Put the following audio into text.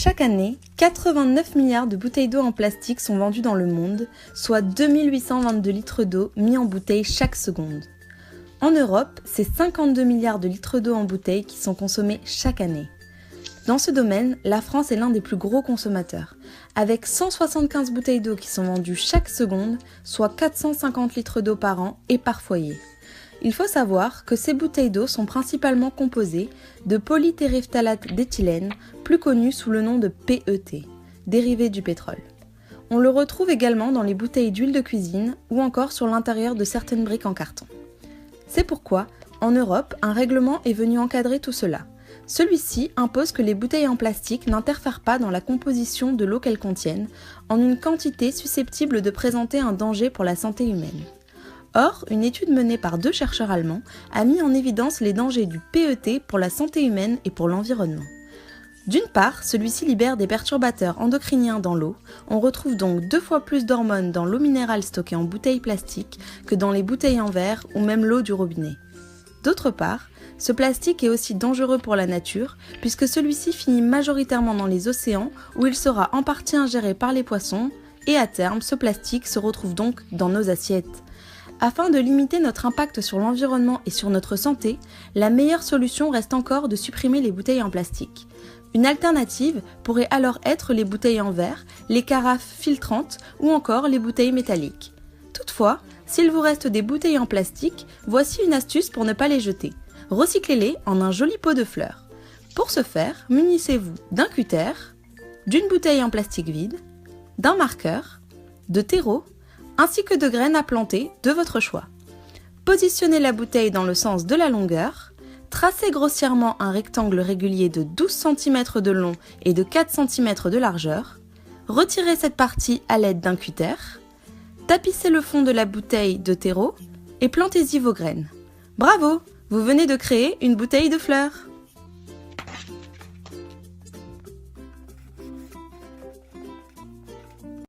Chaque année, 89 milliards de bouteilles d'eau en plastique sont vendues dans le monde, soit 2822 litres d'eau mis en bouteille chaque seconde. En Europe, c'est 52 milliards de litres d'eau en bouteille qui sont consommés chaque année. Dans ce domaine, la France est l'un des plus gros consommateurs, avec 175 bouteilles d'eau qui sont vendues chaque seconde, soit 450 litres d'eau par an et par foyer. Il faut savoir que ces bouteilles d'eau sont principalement composées de polytéréphtalate d'éthylène, plus connu sous le nom de PET, dérivé du pétrole. On le retrouve également dans les bouteilles d'huile de cuisine ou encore sur l'intérieur de certaines briques en carton. C'est pourquoi, en Europe, un règlement est venu encadrer tout cela. Celui-ci impose que les bouteilles en plastique n'interfèrent pas dans la composition de l'eau qu'elles contiennent, en une quantité susceptible de présenter un danger pour la santé humaine. Or, une étude menée par 2 chercheurs allemands a mis en évidence les dangers du PET pour la santé humaine et pour l'environnement. D'une part, celui-ci libère des perturbateurs endocriniens dans l'eau, on retrouve donc 2 fois plus d'hormones dans l'eau minérale stockée en bouteilles plastiques que dans les bouteilles en verre ou même l'eau du robinet. D'autre part, ce plastique est aussi dangereux pour la nature puisque celui-ci finit majoritairement dans les océans où il sera en partie ingéré par les poissons et à terme, ce plastique se retrouve donc dans nos assiettes. Afin de limiter notre impact sur l'environnement et sur notre santé, la meilleure solution reste encore de supprimer les bouteilles en plastique. Une alternative pourrait alors être les bouteilles en verre, les carafes filtrantes ou encore les bouteilles métalliques. Toutefois, s'il vous reste des bouteilles en plastique, voici une astuce pour ne pas les jeter. Recyclez-les en un joli pot de fleurs. Pour ce faire, munissez-vous d'un cutter, d'une bouteille en plastique vide, d'un marqueur, de terreau, ainsi que de graines à planter de votre choix. Positionnez la bouteille dans le sens de la longueur, tracez grossièrement un rectangle régulier de 12 cm de long et de 4 cm de largeur, retirez cette partie à l'aide d'un cutter, tapissez le fond de la bouteille de terreau et plantez-y vos graines. Bravo! Vous venez de créer une bouteille de fleurs!